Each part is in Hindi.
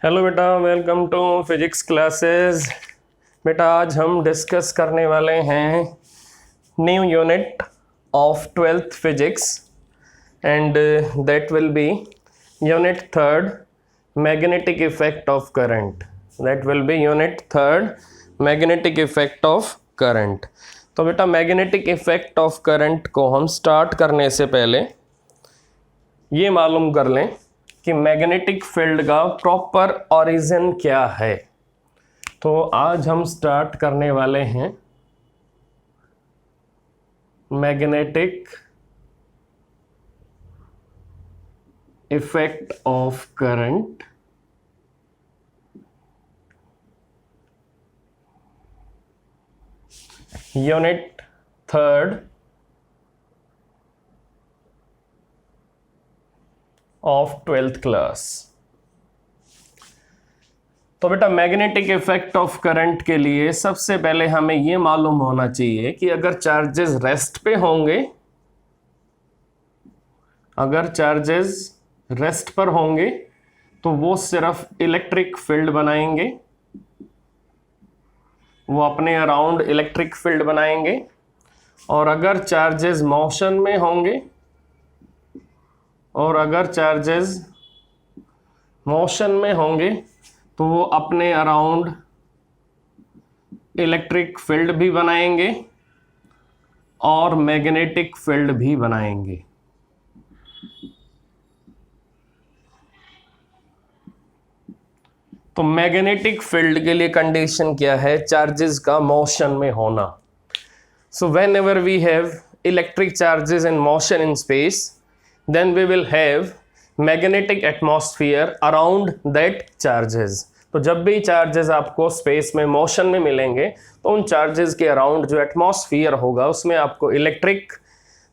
हेलो बेटा, वेलकम टू फिजिक्स क्लासेस। बेटा आज हम डिस्कस करने वाले हैं new unit of 12th physics and that will be unit third magnetic effect of current. That will be unit third magnetic effect of current. तो बेटा मैग्नेटिक इफेक्ट ऑफ करंट को हम स्टार्ट करने से पहले ये मालूम कर लें कि मैग्नेटिक फील्ड का प्रॉपर ओरिजिन क्या है। तो आज हम स्टार्ट करने वाले हैं magnetic effect of current unit third of 12th class. तो बेटा मैग्नेटिक इफेक्ट ऑफ करंट के लिए सबसे पहले हमें यह मालूम होना चाहिए कि अगर चार्जेस रेस्ट पे होंगे, अगर चार्जेस रेस्ट पर होंगे तो वो सिर्फ इलेक्ट्रिक फील्ड बनाएंगे, वो अपने अराउंड इलेक्ट्रिक फील्ड बनाएंगे। और अगर चार्जेस मोशन में होंगे, और अगर चार्जेस मोशन में होंगे तो वो अपने अराउंड इलेक्ट्रिक फील्ड भी बनाएंगे और मैग्नेटिक फील्ड भी बनाएंगे। तो मैग्नेटिक फील्ड के लिए कंडीशन क्या है? चार्जेस का मोशन में होना। So whenever we have electric charges in motion in space, then we will have magnetic atmosphere around that charges। तो जब भी चार्जेस आपको स्पेस में मोशन में मिलेंगे तो उन चार्जेस के अराउंड जो एटमॉस्फेयर होगा उसमें आपको इलेक्ट्रिक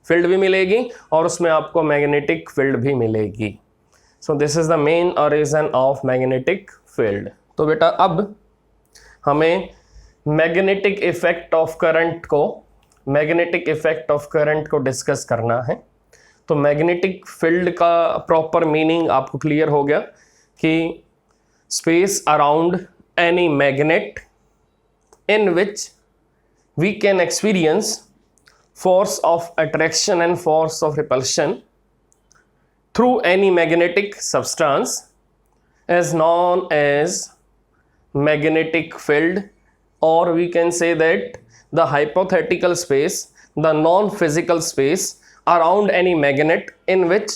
फील्ड भी मिलेगी और उसमें आपको मैग्नेटिक फील्ड भी मिलेगी। So this is the main reason of magnetic field. तो बेटा अब हमें मैग्नेटिक इफेक्ट ऑफ करंट को डिस्कस करना है। तो मैग्नेटिक फील्ड का प्रॉपर मीनिंग आपको क्लियर हो गया कि space around any magnet in which we can experience force of attraction and force of repulsion through any magnetic substance is known as magnetic field, or we can say that the hypothetical space, the non-physical space around any magnet in which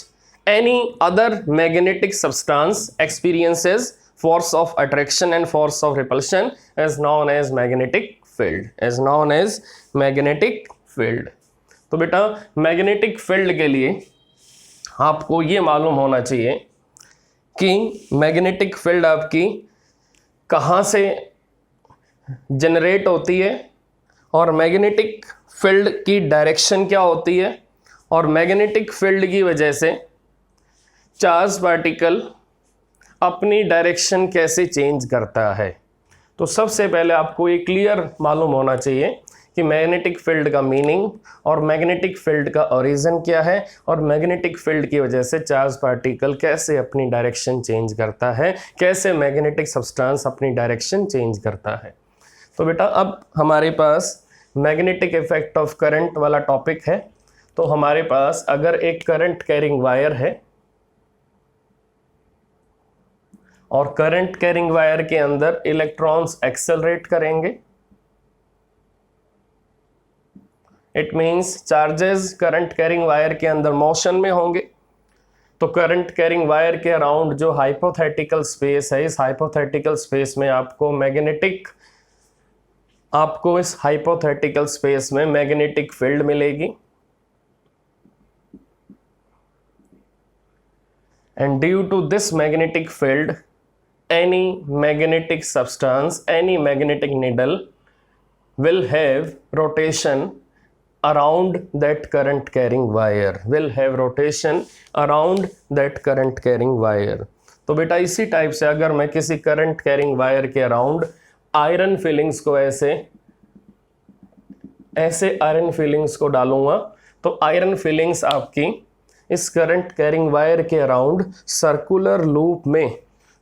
any other magnetic substance experiences force of attraction and force of repulsion is known as magnetic field। तो बेटा मैग्नेटिक फील्ड के लिए आपको ये मालूम होना चाहिए कि मैग्नेटिक फील्ड आपकी कहाँ से जनरेट होती है और मैग्नेटिक फील्ड की डायरेक्शन क्या होती है, और मैग्नेटिक फील्ड की वजह से चार्ज पार्टिकल अपनी डायरेक्शन कैसे चेंज करता है। तो सबसे पहले आपको ये क्लियर मालूम होना चाहिए कि मैग्नेटिक फील्ड का मीनिंग और मैग्नेटिक फील्ड का ओरिजिन क्या है, और मैग्नेटिक फील्ड की वजह से चार्ज पार्टिकल कैसे अपनी डायरेक्शन चेंज करता है, कैसे मैग्नेटिक सब्सटेंस अपनी डायरेक्शन चेंज करता है। तो बेटा अब हमारे पास मैग्नेटिक इफेक्ट ऑफ करंट वाला टॉपिक है। तो हमारे पास अगर एक करंट कैरिंग वायर है और करंट कैरिंग वायर के अंदर इलेक्ट्रॉन्स एक्सेलरेट करेंगे, it means charges current carrying wire के अंदर मोशन में होंगे। तो करंट कैरिंग वायर के अराउंड जो हाइपोथेटिकल स्पेस है, इस हाइपोथेटिकल स्पेस में आपको इस हाइपोथेटिकल स्पेस में मैग्नेटिक फील्ड मिलेगी। And due to this magnetic field any magnetic substance, any magnetic needle will have rotation around that current carrying wire, तो बेटा इसी टाइप से अगर मैं किसी करंट कैरिंग वायर के अराउंड आयरन फिलिंग्स को ऐसे आयरन फिलिंग्स को डालूंगा तो आयरन फिलिंग्स आपकी इस करंट कैरिंग वायर के अराउंड सर्कुलर लूप में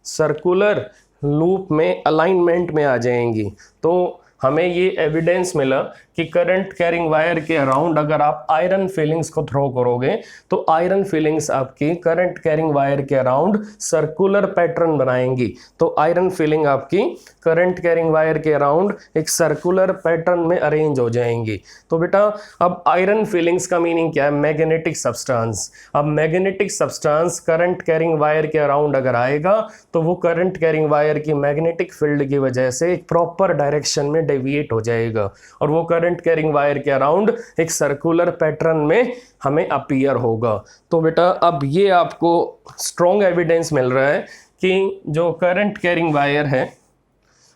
सर्कुलर लूप में अलाइनमेंट में आ जाएंगी। तो हमें ये एविडेंस मिला कि करंट कैरिंग वायर के अराउंड अगर आप आयरन फिलिंग्स को थ्रो करोगे तो आयरन फिलिंग्स आपकी करंट कैरिंग वायर के अराउंड सर्कुलर पैटर्न बनाएंगी। तो आयरन फिलिंग आपकी करंट कैरिंग वायर के अराउंड एक सर्कुलर पैटर्न में अरेंज हो जाएंगी। तो बेटा अब आयरन फिलिंग्स का मीनिंग क्या है? Magnetic substance. अब magnetic substance current carrying wire के अराउंड अगर आएगा तो वो करंट कैरिंग वायर की मैग्नेटिक फील्ड की वजह से एक प्रॉपर डायरेक्शन में डेविएट हो जाएगा और वो करंट कैरिंग वायर के अराउंड एक सर्कुलर पैटर्न में हमें अपीयर होगा। तो बेटा अब ये आपको स्ट्रॉन्ग एविडेंस मिल रहा है कि जो करंट कैरिंग वायर है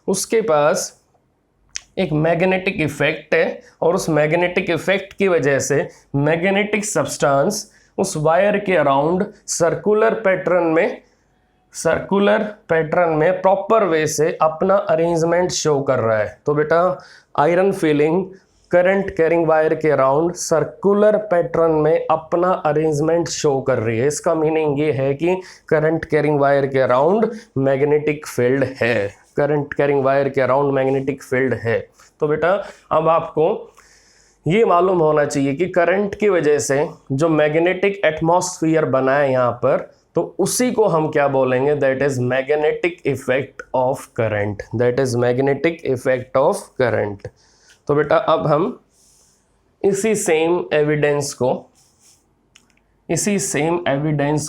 उसके पास एक मैग्नेटिक इफेक्ट है और उस मैग्नेटिक इफेक्ट की वजह से मैग्नेटिक सब्सटेंस उस वायर के अराउंड सर्कुलर पैटर्न में प्रॉपर वे से अपना अरेंजमेंट शो कर रहा है। तो बेटा iron filling current carrying wire के अराउंड सर्कुलर पैटर्न में अपना अरेंजमेंट शो कर रही है। इसका मीनिंग ये है कि करंट कैरिंग वायर के अराउंड मैग्नेटिक फील्ड है, करंट कैरिंग वायर के अराउंड मैग्नेटिक फील्ड है। तो बेटा अब आपको ये मालूम होना चाहिए कि करंट की वजह से जो मैग्नेटिक एटमॉस्फेयर बना है यहाँ पर, तो उसी को हम क्या बोलेंगे? That is magnetic effect of current, that is magnetic effect of current. तो बेटा अब हम इसी सेम एविडेंस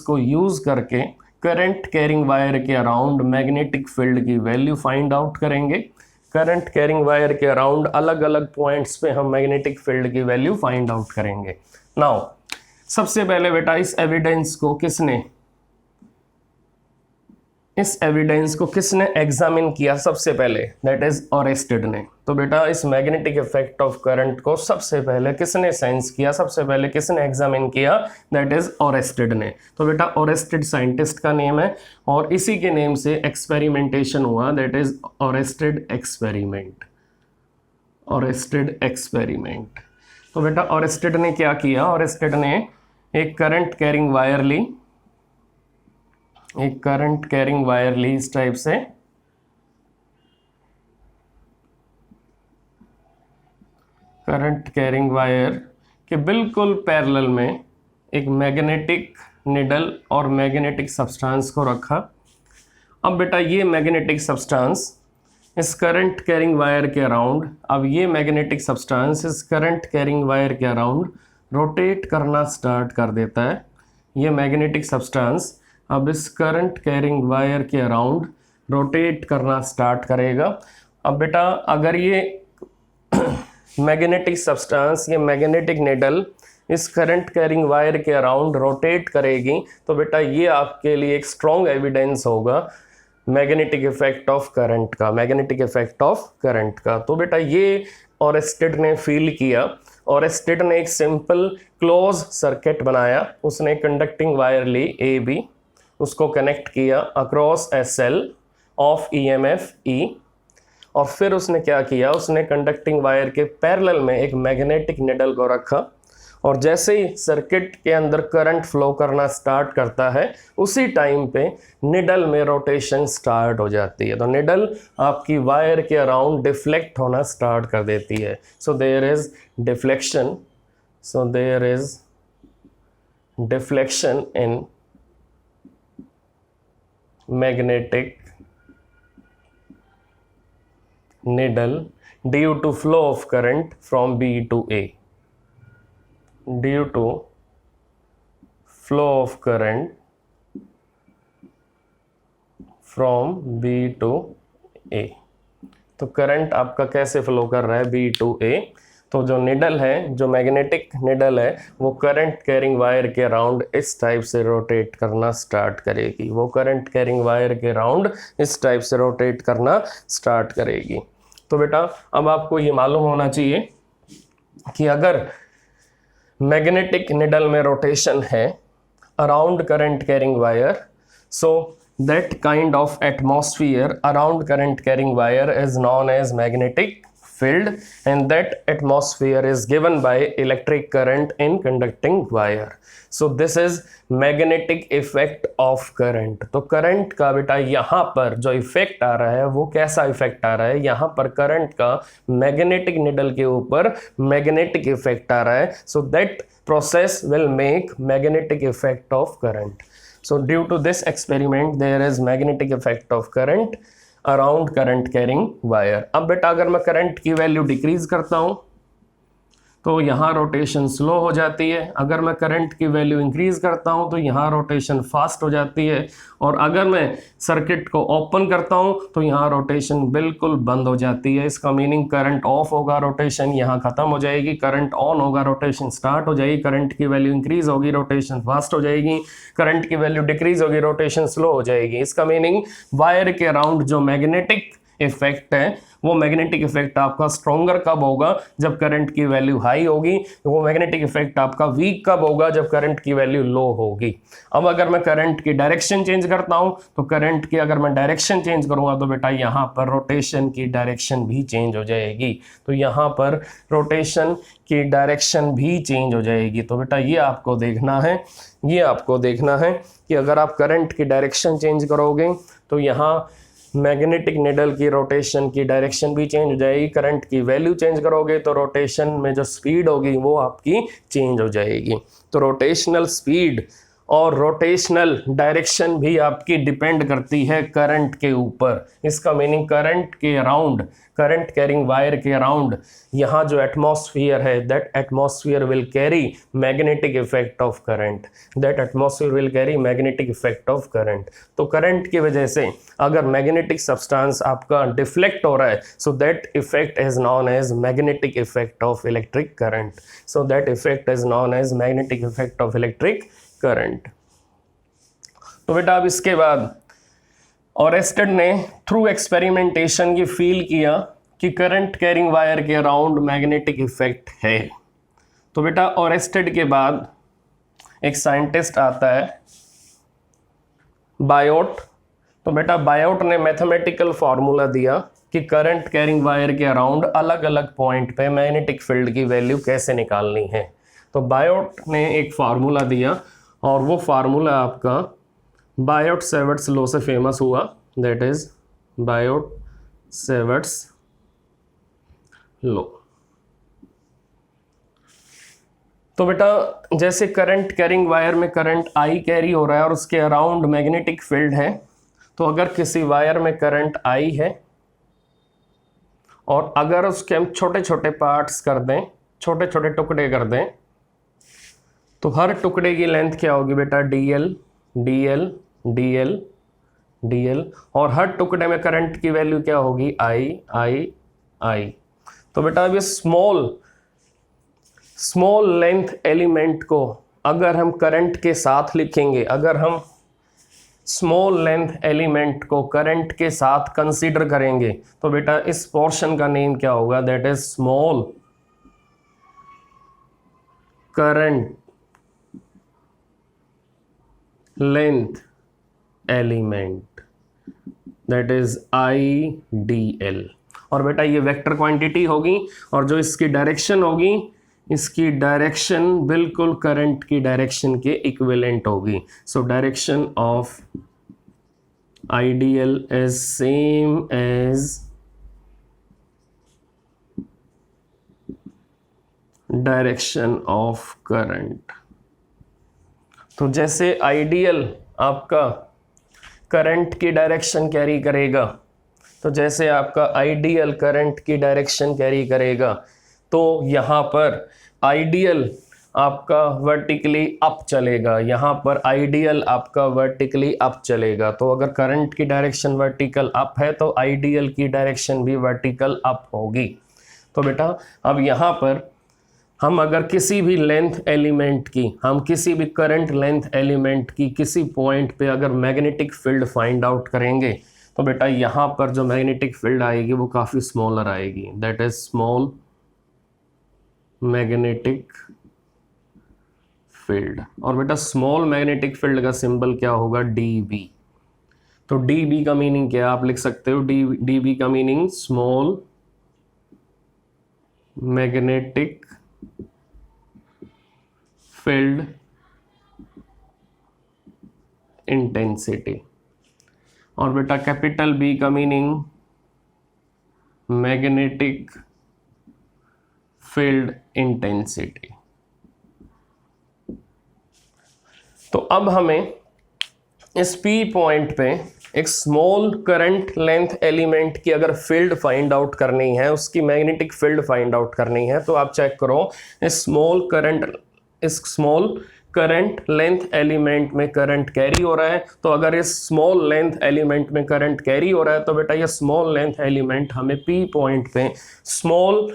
को यूज करके करंट कैरिंग वायर के अराउंड मैग्नेटिक फील्ड की वैल्यू फाइंड आउट करेंगे। करंट कैरिंग वायर के अराउंड अलग अलग पॉइंट्स पे हम मैग्नेटिक फील्ड की वैल्यू फाइंड आउट करेंगे। नाउ सबसे पहले बेटा इस एविडेंस को किसने एग्जामिन किया? सबसे पहले दैट इज ऑरेस्टेड ने। तो बेटा इस मैग्नेटिक इफेक्ट ऑफ करंट को सबसे पहले किसने सेंस किया, सबसे पहले किसने एग्जामिन किया? दैट इज ऑरेस्टेड ने। तो बेटा ऑरेस्टेड साइंटिस्ट का नेम है और इसी के नेम से एक्सपेरिमेंटेशन हुआ, दैट इज ऑरेस्टेड एक्सपेरिमेंट। तो बेटा ऑरेस्टेड ने क्या किया? ऑरेस्टेड ने एक करंट कैरिंग वायर ली इस टाइप से, करंट कैरिंग वायर के बिल्कुल पैरेलल में एक मैग्नेटिक निडल और मैग्नेटिक सब्सटेंस को रखा। अब बेटा ये मैग्नेटिक सब्सटेंस इस करंट कैरिंग वायर के अराउंड, अब ये मैग्नेटिक सब्सटेंस इस करंट कैरिंग वायर के अराउंड रोटेट करना स्टार्ट कर देता है। ये मैग्नेटिक सब्सटेंस अब इस करंट कैरिंग वायर के अराउंड रोटेट करना स्टार्ट करेगा। अब बेटा अगर ये मैग्नेटिक सब्सटेंस, ये मैग्नेटिक निडल इस करंट कैरिंग वायर के अराउंड रोटेट करेगी तो बेटा ये आपके लिए एक स्ट्रॉन्ग एविडेंस होगा मैग्नेटिक इफेक्ट ऑफ करंट का। तो बेटा ये ऑरेस्टेड ने फील किया। ऑरेस्टेड ने एक सिंपल क्लोज सर्किट बनाया। उसने कंडक्टिंग वायर ली AB, उसको कनेक्ट किया across SL of EMF E, और फिर उसने क्या किया? उसने कंडक्टिंग वायर के पैरेलल में एक मैग्नेटिक निडल को रखा और जैसे ही सर्किट के अंदर करंट फ्लो करना स्टार्ट करता है उसी टाइम पे निडल में रोटेशन स्टार्ट हो जाती है। तो निडल आपकी वायर के अराउंड डिफ्लेक्ट होना स्टार्ट कर देती है। So there is deflection in magnetic needle due to flow of current from B to A. Due to flow of current from B to A. तो करंट आपका कैसे फ्लो कर रहा है? B to A। तो जो निडल है, जो मैग्नेटिक निडल है, वो करंट कैरिंग वायर के अराउंड इस टाइप से रोटेट करना स्टार्ट करेगी। तो बेटा अब आपको ये मालूम होना चाहिए कि अगर मैग्नेटिक निडल में रोटेशन है around current carrying wire, so that kind of atmosphere around current carrying wire is known as magnetic field, and that atmosphere is given by electric current in conducting wire. So this is magnetic effect of current. तो करंट का बेटा यहाँ पर जो इफेक्ट आ रहा है वो कैसा इफेक्ट आ रहा है, यहाँ पर करंट का मैग्नेटिक निडल के ऊपर मैग्नेटिक इफेक्ट आ रहा है. So that process will make magnetic effect of current. So due to this experiment there is magnetic effect of current around current carrying wire. अब बेटा अगर मैं करंट की वैल्यू डिक्रीज करता हूँ तो यहाँ रोटेशन स्लो हो जाती है, अगर मैं करंट की वैल्यू इंक्रीज करता हूँ तो यहाँ रोटेशन फास्ट हो जाती है, और अगर मैं सर्किट को ओपन करता हूँ तो यहाँ रोटेशन बिल्कुल बंद हो जाती है. इसका मीनिंग करंट ऑफ होगा, रोटेशन यहाँ खत्म हो जाएगी, करंट ऑन होगा, रोटेशन स्टार्ट हो जाएगी, करंट की वैल्यू इंक्रीज होगी, रोटेशन फास्ट हो जाएगी, करंट की वैल्यू डिक्रीज होगी, रोटेशन स्लो हो जाएगी. इसका मीनिंग वायर के अराउंड जो मैग्नेटिक इफेक्ट है वो मैग्नेटिक इफेक्ट आपका स्ट्रॉन्गर कब होगा, जब करंट की वैल्यू हाई होगी. वो मैग्नेटिक इफेक्ट आपका वीक कब होगा, जब करंट की वैल्यू लो होगी. अब अगर मैं करंट की डायरेक्शन चेंज करता हूं तो करंट की अगर मैं डायरेक्शन चेंज करूंगा तो बेटा यहाँ पर रोटेशन की डायरेक्शन भी चेंज हो जाएगी. तो यहाँ पर रोटेशन की डायरेक्शन भी चेंज हो जाएगी. तो बेटा ये आपको देखना है, ये आपको देखना है कि अगर आप करंट की डायरेक्शन चेंज करोगे तो यहाँ मैग्नेटिक निडल की रोटेशन की डायरेक्शन भी चेंज हो जाएगी, करंट की वैल्यू चेंज करोगे तो रोटेशन में जो स्पीड होगी वो आपकी चेंज हो जाएगी. तो रोटेशनल स्पीड और रोटेशनल डायरेक्शन भी आपकी डिपेंड करती है करंट के ऊपर. इसका मीनिंग करंट के अराउंड, करंट कैरिंग वायर के अराउंड यहाँ जो एटमॉस्फेयर है, that atmosphere will carry magnetic effect of current, that atmosphere will carry magnetic effect of current. तो करंट की वजह से अगर मैग्नेटिक सब्सटेंस आपका डिफ्लेक्ट हो रहा है, so that effect is known as magnetic effect of electric current. So that effect is known as magnetic effect of electric current. तो बेटा अब इसके बाद ऑरेस्टेड ने थ्रू एक्सपेरिमेंटेशन ये फील किया कि करंट कैरिंग वायर के अराउंड मैग्नेटिक इफेक्ट है. तो बेटा ऑरेस्टेड के बाद एक साइंटिस्ट आता है बायोट. तो बेटा बायोट ने मैथमेटिकल फार्मूला दिया कि करंट कैरिंग वायर के अराउंड अलग अलग पॉइंट पे मैग्नेटिक फील्ड की वैल्यू कैसे निकालनी है. तो बायोट ने एक फार्मूला दिया और वो फार्मूला आपका बायोट-सेवर्ट्स लॉ से फेमस हुआ, दैट इज बायोट-सेवर्ट्स लॉ. तो बेटा जैसे करंट कैरिंग वायर में करंट आई कैरी हो रहा है और उसके अराउंड मैग्नेटिक फील्ड है, तो अगर किसी वायर में करंट आई है और अगर उसके हम छोटे छोटे पार्ट्स कर दें, छोटे छोटे टुकड़े कर दें, तो हर टुकड़े की लेंथ क्या होगी बेटा, डीएल डीएल डीएल डीएल, और हर टुकड़े में करंट की वैल्यू क्या होगी, आई आई आई. तो बेटा अब ये स्मॉल लेंथ एलिमेंट को अगर हम करंट के साथ लिखेंगे, अगर हम स्मॉल लेंथ एलिमेंट को करंट के साथ कंसीडर करेंगे, तो बेटा इस पोर्शन का नेम क्या होगा, that is small current length element, that is IDL. और बेटा ये वेक्टर क्वांटिटी होगी और जो इसकी डायरेक्शन होगी, इसकी डायरेक्शन बिल्कुल करंट की डायरेक्शन के इक्विवेलेंट होगी. So direction of IDL is same as direction of current. तो जैसे आइडियल आपका करंट की डायरेक्शन कैरी करेगा, तो जैसे आपका आइडियल करंट की डायरेक्शन कैरी करेगा, तो यहाँ पर आइडियल आपका वर्टिकली अप चलेगा, यहाँ पर आइडियल आपका वर्टिकली अप चलेगा. तो अगर करंट की डायरेक्शन वर्टिकल अप है तो आइडियल की डायरेक्शन भी वर्टिकल अप होगी. तो बेटा अब यहाँ पर हम अगर किसी भी लेंथ एलिमेंट की, हम किसी भी करंट लेंथ एलिमेंट की किसी पॉइंट पे अगर मैग्नेटिक फील्ड फाइंड आउट करेंगे, तो बेटा यहाँ पर जो मैग्नेटिक फील्ड आएगी वो काफ़ी स्मॉलर आएगी, that is small magnetic field. और बेटा स्मॉल मैग्नेटिक फील्ड का सिंबल क्या होगा, DB. तो DB का मीनिंग क्या आप लिख सकते हो, DB का meaning small magnetic field intensity, और बेटा कैपिटल बी का मीनिंग मैग्नेटिक फील्ड इंटेंसिटी। तो अब हमें इस P पॉइंट पे एक स्मॉल करंट लेंथ एलिमेंट की अगर फील्ड फाइंड आउट करनी है, उसकी मैग्नेटिक फील्ड फाइंड आउट करनी है, तो आप चेक करो इस स्मॉल करंट लेंथ एलिमेंट में करंट कैरी हो रहा है। तो अगर इस स्मॉल लेंथ एलिमेंट में करंट कैरी हो रहा है तो बेटा ये स्मॉल लेंथ एलिमेंट हमें P पॉइंट पे स्मॉल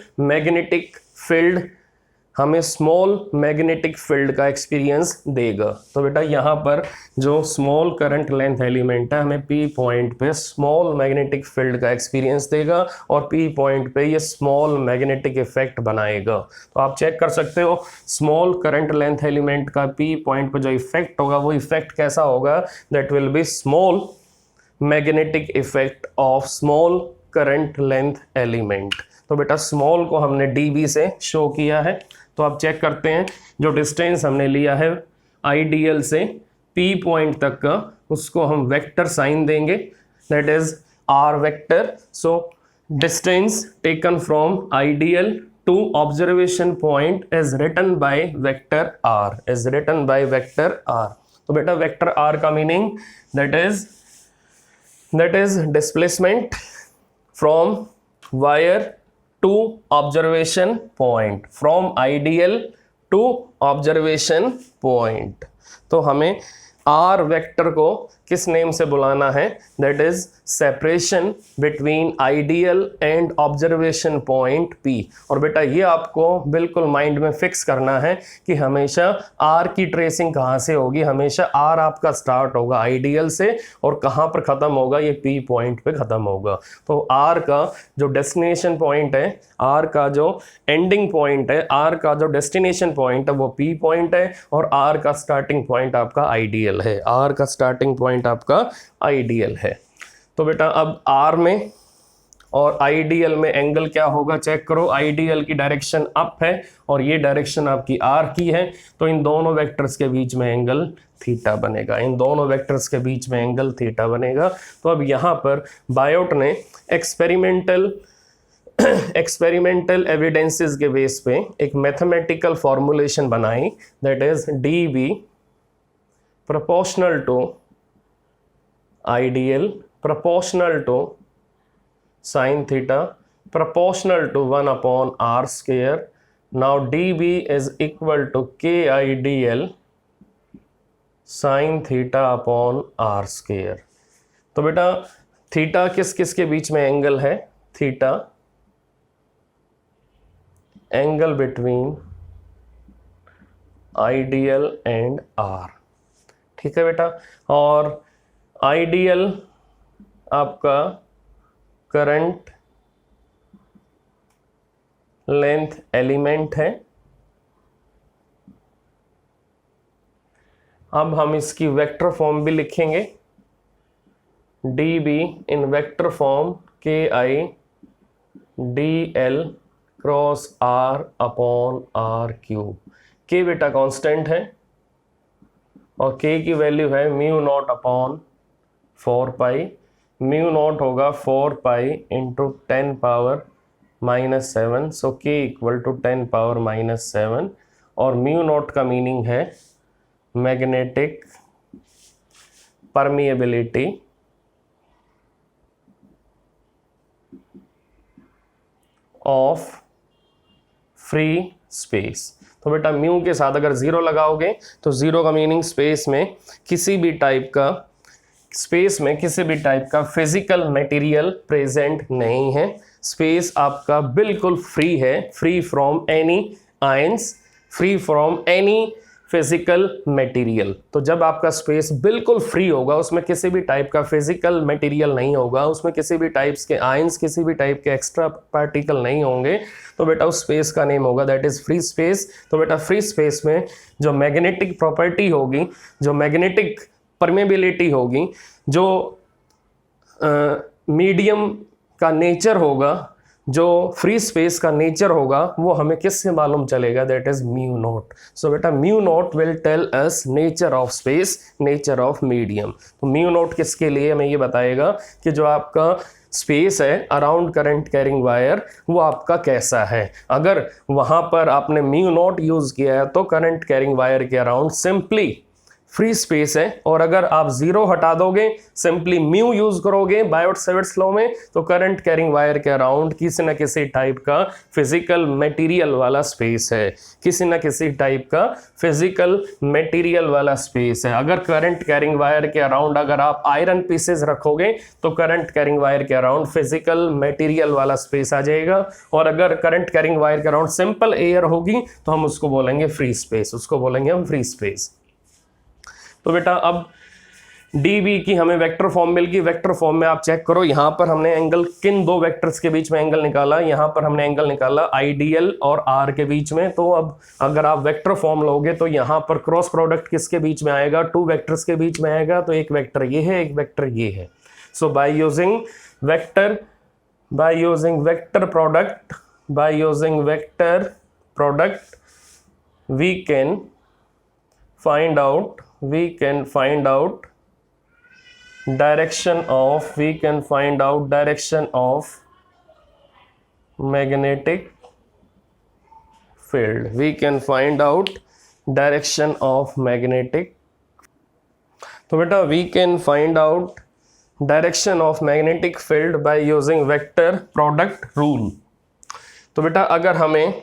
मैग्नेटिक फील्ड का एक्सपीरियंस देगा। तो बेटा यहाँ पर जो स्मॉल करंट लेंथ एलिमेंट है हमें P पॉइंट पे स्मॉल मैग्नेटिक फील्ड का एक्सपीरियंस देगा और P पॉइंट पे ये स्मॉल मैग्नेटिक इफेक्ट बनाएगा। तो आप चेक कर सकते हो स्मॉल करंट लेंथ एलिमेंट का P पॉइंट पे जो इफेक्ट होगा वो इफेक्ट कैसा होगा, that will be small magnetic effect of small current length element. तो बेटा स्मॉल को हमने dB से शो किया है। तो आप चेक करते हैं जो डिस्टेंस हमने लिया है आइडियल से P पॉइंट तक का, उसको हम वेक्टर साइन देंगे, that is R vector. So distance taken from ideal to observation point is written by vector R, तो बेटा वेक्टर R का meaning that is displacement from wire to observation point, from ideal to observation point. तो हमें आर वेक्टर को किस नेम से बुलाना है, that is separation between ideal and observation point P। और बेटा ये आपको बिल्कुल माइंड में फिक्स करना है कि हमेशा R की ट्रेसिंग कहाँ से होगी, हमेशा R आपका स्टार्ट होगा आइडियल से और कहाँ पर ख़त्म होगा, ये P पॉइंट पे ख़त्म होगा। तो R का जो डेस्टिनेशन पॉइंट है, R का जो एंडिंग पॉइंट है, R का जो डेस्टिनेशन पॉइंट है वो P पॉइंट है और R का स्टार्टिंग पॉइंट आपका आइडियल है, R का स्टार्टिंग पॉइंट आपका आइडियल है। तो बेटा अब R में और आइडियल में एंगल क्या होगा चेक करो, आइडियल की डायरेक्शन अप है और ये डायरेक्शन आपकी R की है, तो इन दोनों वेक्टर्स के बीच में एंगल थीटा बनेगा, तो अब यहाँ पर बायोट ने एक्सपेरिमेंटल एविडेंसेस के बेस पे एक मैथमेटिकल फॉर्मुलेशन बनाई, that is dB proportional to ideal proportional to sin theta proportional to 1 upon r square. Now dB is equal to k ideal sin theta upon r square. तो बेटा थीटा किस किस के बीच में एंगल है, theta angle between ideal and R, ठीक है बेटा। और आइडियल आपका करंट लेंथ एलिमेंट है। अब हम इसकी वेक्टर फॉर्म भी लिखेंगे, dB in vector form KI dl cross R upon R cube. K बेटा कांस्टेंट है और K की वैल्यू है mu naught upon 4 pi, mu naught होगा 4 pi into 10 power minus 7, so K equal to 10 power minus 7 और म्यू नॉट का मीनिंग है magnetic permeability of free space. तो बेटा म्यू के साथ अगर जीरो लगाओगे तो जीरो का मीनिंग स्पेस में किसी भी टाइप का फिजिकल मटेरियल प्रेजेंट नहीं है, स्पेस आपका बिल्कुल फ्री है, free from any ions, free from any physical material. तो जब आपका स्पेस बिल्कुल फ्री होगा, उसमें किसी भी टाइप का फिजिकल मटेरियल नहीं होगा, उसमें किसी भी टाइप्स के आयंस, किसी भी टाइप के एक्स्ट्रा पार्टिकल नहीं होंगे, तो बेटा उस स्पेस का नेम होगा दैट इज फ्री स्पेस। तो बेटा फ्री स्पेस में जो मैग्नेटिक प्रॉपर्टी होगी, जो मैग्नेटिक परमेबिलिटी होगी, जो मीडियम का नेचर होगा, जो फ्री स्पेस का नेचर होगा वो हमें किससे मालूम चलेगा, that is mu naught. So बेटा mu naught will tell us nature of space, nature of medium. तो म्यू नॉट किसके लिए हमें ये बताएगा कि जो आपका स्पेस है अराउंड करंट कैरिंग वायर वो आपका कैसा है। अगर वहां पर आपने म्यू नॉट यूज किया है तो करंट कैरिंग वायर के अराउंड सिंपली फ्री स्पेस है, और अगर आप जीरो हटा दोगे, सिंपली म्यू यूज करोगे बायोट-सैवर्ट्स लॉ में, तो करंट कैरिंग वायर के अराउंड किसी न किसी टाइप का फिजिकल मटेरियल वाला स्पेस है, किसी न किसी टाइप का फिजिकल मटेरियल वाला स्पेस है। अगर करंट कैरिंग वायर के अराउंड अगर आप आयरन पीसेस रखोगे तो करंट कैरिंग वायर के अराउंड फिजिकल मटेरियल वाला स्पेस आ जाएगा, और अगर करंट कैरिंग वायर के अराउंड सिंपल एयर होगी तो हम उसको बोलेंगे फ्री स्पेस, उसको बोलेंगे हम फ्री स्पेस। तो बेटा अब डी बी की हमें वेक्टर फॉर्म मिल गई। वेक्टर फॉर्म में आप चेक करो, यहाँ पर हमने एंगल किन दो वेक्टर्स के बीच में एंगल निकाला, यहाँ पर हमने एंगल निकाला आईडीएल और आर के बीच में। तो अब अगर आप वेक्टर फॉर्म लोगे तो यहाँ पर क्रॉस प्रोडक्ट किसके बीच में आएगा, टू वेक्टर्स के बीच में आएगा। तो एक वेक्टर ये है, एक वेक्टर ये है। So by using vector product we can find out direction of magnetic field. We can find out direction of magnetic. तो बेटा we can find out direction of magnetic field by using vector product rule. तो बेटा अगर हमें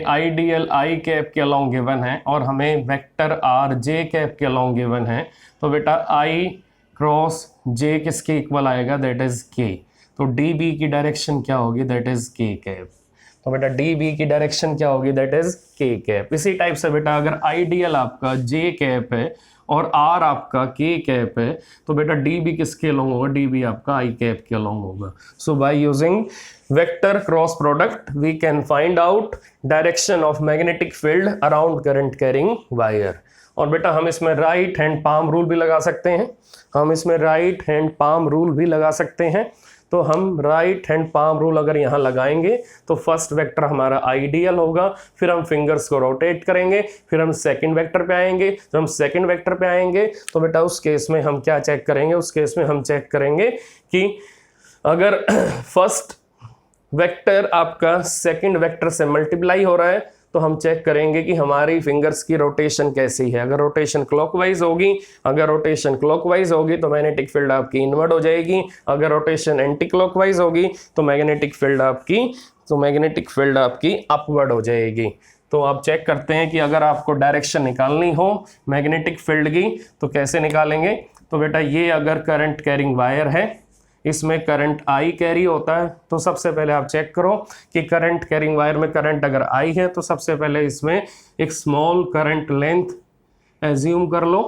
आइडियल आई कैप के अलॉन्ग गिवन है और हमें वेक्टर आर जे कैप के अलॉन्ग गिवन है, तो बेटा आई क्रॉस जे किसके इक्वल आएगा, दैट इज के। तो डी बी की डायरेक्शन क्या होगी, दैट इज के कैप। तो बेटा डी बी की डायरेक्शन क्या होगी, दैट इज के कैप। इसी टाइप से बेटा अगर आइडियल आपका जे कैप है और आर आपका के कैप है, तो बेटा डी बी किसके अलॉन्ग होगा, डी बी आपका आई कैप के अलॉन्ग होगा। So by using vector cross product we can find out direction of magnetic field around current carrying wire. और बेटा हम इसमें राइट हैंड पाम रूल भी लगा सकते हैं, तो हम राइट हैंड पाम रूल अगर यहाँ लगाएंगे तो फर्स्ट वेक्टर हमारा आइडियल होगा, फिर हम फिंगर्स को रोटेट करेंगे, फिर हम सेकंड वेक्टर पे आएंगे। जब हम सेकंड वेक्टर पे आएंगे तो बेटा उस केस में हम क्या चेक करेंगे, उस केस में हम चेक करेंगे कि अगर फर्स्ट वेक्टर आपका सेकंड वेक्टर से मल्टीप्लाई हो रहा है तो हम चेक करेंगे कि हमारी फिंगर्स की रोटेशन कैसी है। अगर रोटेशन क्लॉकवाइज होगी तो मैग्नेटिक फील्ड आपकी इनवर्ड हो जाएगी। अगर रोटेशन एंटी क्लॉकवाइज होगी तो मैग्नेटिक फील्ड आपकी अपवर्ड हो जाएगी। तो आप चेक करते हैं कि अगर आपको डायरेक्शन निकालनी हो मैग्नेटिक फील्ड की तो कैसे निकालेंगे। तो बेटा ये अगर करंट कैरिंग वायर है, इसमें करंट आई कैरी होता है, तो सबसे पहले आप चेक करो कि करंट कैरिंग वायर में करंट अगर आई है तो सबसे पहले इसमें एक स्मॉल करंट लेंथ एज्यूम कर लो।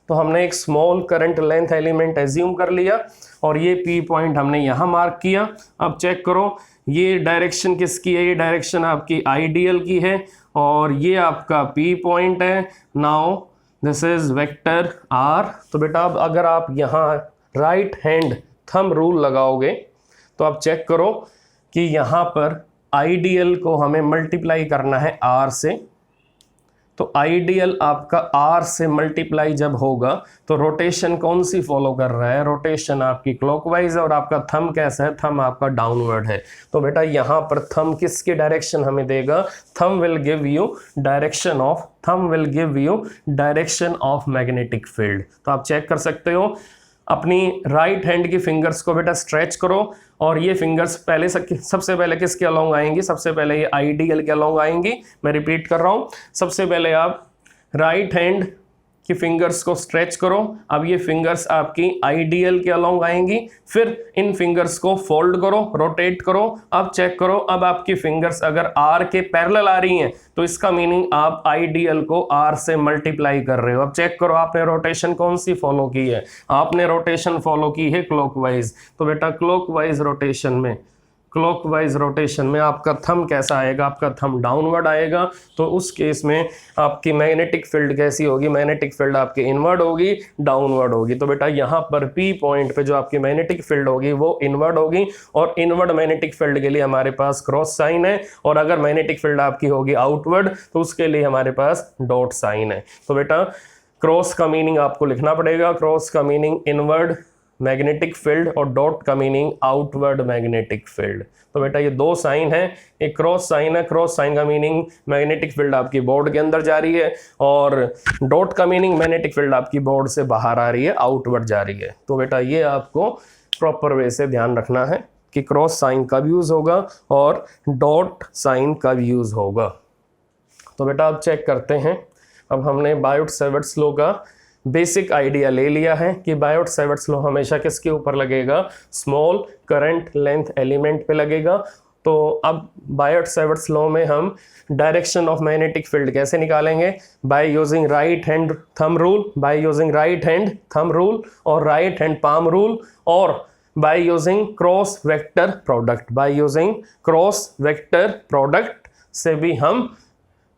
तो हमने एक small current length element assume कर लिया और ये पी पॉइंट हमने यहाँ मार्क किया। अब चेक करो ये डायरेक्शन किसकी है, ये डायरेक्शन आपकी आइडियल की है और ये आपका पी पॉइंट है। Now this is vector R. तो बेटा अब अगर आप यहाँ राइट हैंड थंब रूल लगाओगे तो आप चेक करो कि यहाँ पर आइडियल को हमें मल्टीप्लाई करना है आर से। तो आइडियल आपका आर से मल्टीप्लाई जब होगा तो रोटेशन कौन सी फॉलो कर रहा है, रोटेशन आपकी क्लॉकवाइज है और आपका थंब कैसा है, थंब आपका डाउनवर्ड है। तो बेटा यहाँ पर थंब किसकी डायरेक्शन हमें देगा, thumb will give you direction of magnetic field. तो आप चेक कर सकते हो अपनी राइट हैंड की फिंगर्स को बेटा स्ट्रेच करो और ये फिंगर्स पहले सबसे पहले किसके अलॉन्ग आएंगी, सबसे पहले ये आइडियल के अलॉन्ग आएंगी। मैं रिपीट कर रहा हूँ, सबसे पहले आप राइट हैंड की फिंगर्स को स्ट्रेच करो। अब ये फिंगर्स आपकी आइडियल के अलॉन्ग आएंगी, फिर इन फिंगर्स को फोल्ड करो, रोटेट करो। अब चेक करो अब आपकी फिंगर्स अगर आर के पैरेलल आ रही हैं तो इसका मीनिंग आप आइडियल को आर से मल्टीप्लाई कर रहे हो। अब चेक करो आपने रोटेशन कौन सी फॉलो की है, आपने रोटेशन फॉलो की है क्लॉकवाइज। तो बेटा क्लॉकवाइज रोटेशन में क्लॉकवाइज रोटेशन में आपका थंब कैसा आएगा, आपका थंब डाउनवर्ड आएगा, तो उस केस में आपकी मैग्नेटिक फील्ड कैसी होगी, मैग्नेटिक फील्ड आपकी इनवर्ड होगी, डाउनवर्ड होगी। तो बेटा यहाँ पर पी पॉइंट पे जो आपकी मैग्नेटिक फील्ड होगी वो इनवर्ड होगी, और इनवर्ड मैग्नेटिक फील्ड के लिए हमारे पास क्रॉस साइन है, और अगर मैग्नेटिक फील्ड आपकी होगी आउटवर्ड तो उसके लिए हमारे पास डॉट साइन है। तो बेटा क्रॉस का मीनिंग आपको लिखना पड़ेगा, क्रॉस का मीनिंग इनवर्ड मैग्नेटिक फील्ड और डॉट का मीनिंग आउटवर्ड मैग्नेटिक फील्ड। तो बेटा ये दो साइन है, एक क्रॉस साइन है, क्रॉस साइन का मीनिंग मैग्नेटिक फील्ड आपकी बोर्ड के अंदर जा रही है, और डॉट का मीनिंग मैग्नेटिक फील्ड आपकी बोर्ड से बाहर आ रही है, आउटवर्ड जा रही है। तो बेटा ये आपको प्रॉपर वे से ध्यान रखना है कि क्रॉस साइन कब यूज होगा और डॉट साइन कब यूज होगा। तो बेटा आप चेक करते हैं, अब हमने बायोट-सैवर्ट्स लॉ का बेसिक आइडिया ले लिया है कि बायोट-सैवर्ट्स लॉ हमेशा किसके ऊपर लगेगा, स्मॉल करंट लेंथ एलिमेंट पे लगेगा। तो अब बायोट-सैवर्ट्स लॉ में हम डायरेक्शन ऑफ मैग्नेटिक फील्ड कैसे निकालेंगे, by using right hand thumb rule, by using right hand thumb rule और राइट हैंड पाम रूल, और by using cross vector product, by using cross vector product से भी हम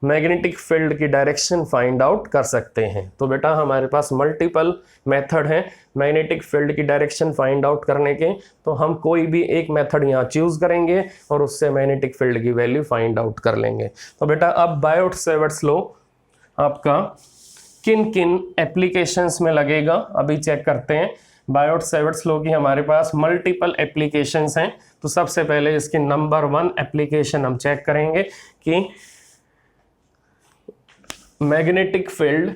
मैग्नेटिक फील्ड की डायरेक्शन फाइंड आउट कर सकते हैं। तो बेटा हमारे पास मल्टीपल मेथड हैं मैग्नेटिक फील्ड की डायरेक्शन फाइंड आउट करने के, तो हम कोई भी एक मेथड यहाँ चूज करेंगे और उससे मैग्नेटिक फील्ड की वैल्यू फाइंड आउट कर लेंगे। तो बेटा अब बायोट-सैवर्ट्स लॉ आपका किन किन एप्लीकेशंस में लगेगा अभी चेक करते हैं। बायोट-सैवर्ट्स लॉ की हमारे पास मल्टीपल एप्लीकेशंस हैं। तो सबसे पहले इसकी नंबर 1 एप्लीकेशन हम चेक करेंगे कि मैग्नेटिक फील्ड,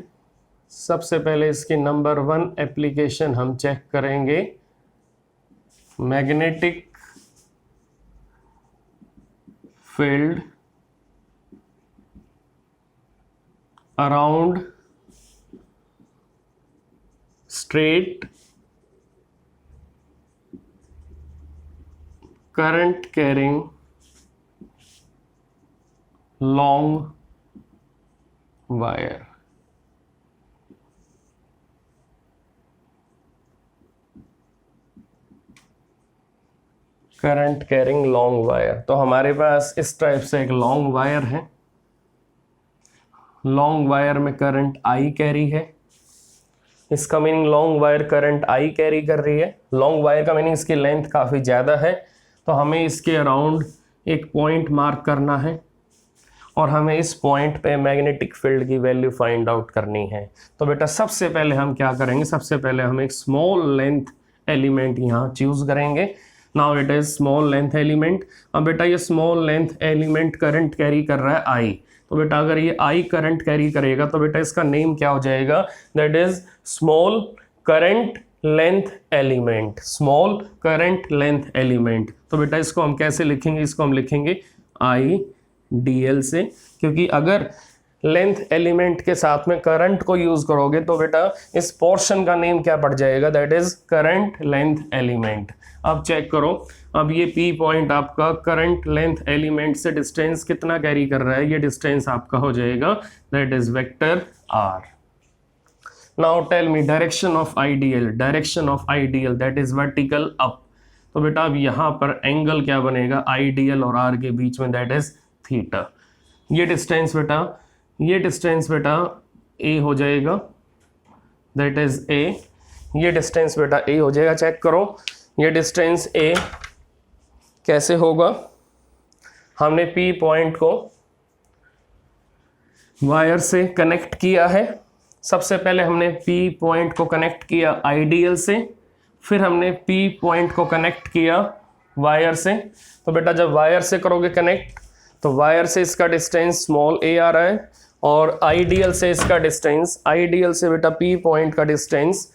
सबसे पहले इसकी नंबर 1 एप्लीकेशन हम चेक करेंगे, magnetic field around straight current carrying long wire. Current carrying long wire, तो हमारे पास इस टाइप से एक लॉन्ग वायर है, लॉन्ग वायर में करंट आई कैरी है, इसका meaning long wire current I carry कर रही है। लॉन्ग वायर का मीनिंग इसकी लेंथ काफ़ी ज़्यादा है, तो हमें इसके अराउंड एक पॉइंट मार्क करना है और हमें इस पॉइंट पे मैग्नेटिक फील्ड की वैल्यू फाइंड आउट करनी है। तो बेटा सबसे पहले हम क्या करेंगे, सबसे पहले हम एक स्मॉल लेंथ एलिमेंट यहाँ चूज करेंगे। Now it is small length element. अब बेटा ये small length element current carry कर रहा है आई, तो बेटा अगर ये आई करंट कैरी करेगा तो बेटा इसका नेम क्या हो जाएगा, that is small current length element, small current length element. तो बेटा इसको हम कैसे लिखेंगे, इसको हम लिखेंगे आई डीएल से, क्योंकि अगर लेंथ एलिमेंट के साथ में करंट को यूज करोगे तो बेटा इस पोर्शन का नेम क्या पड़ जाएगा, that is current length element. अब चेक करो, अब ये पी पॉइंट आपका करंट लेंथ एलिमेंट से डिस्टेंस कितना कैरी कर रहा है, ये डिस्टेंस आपका हो जाएगा that is vector R. Now tell me direction of ideal, direction of ideal that is vertical up. तो बेटा अब यहाँ पर एंगल क्या बनेगा आइडियल और आर के बीच में, दैट इज थीटा। ये डिस्टेंस बेटा ए हो जाएगा, दैट इज ए, ये डिस्टेंस बेटा ए हो जाएगा। चेक करो ये डिस्टेंस ए कैसे होगा, हमने पी पॉइंट को वायर से कनेक्ट किया है। सबसे पहले हमने पी पॉइंट को कनेक्ट किया आइडियल से, फिर हमने पी पॉइंट को कनेक्ट किया वायर से। तो बेटा जब वायर से करोगे कनेक्ट तो वायर से इसका डिस्टेंस स्मॉल ए आ रहा है, और आइडियल से इसका डिस्टेंस, आइडियल से बेटा पी पॉइंट का डिस्टेंस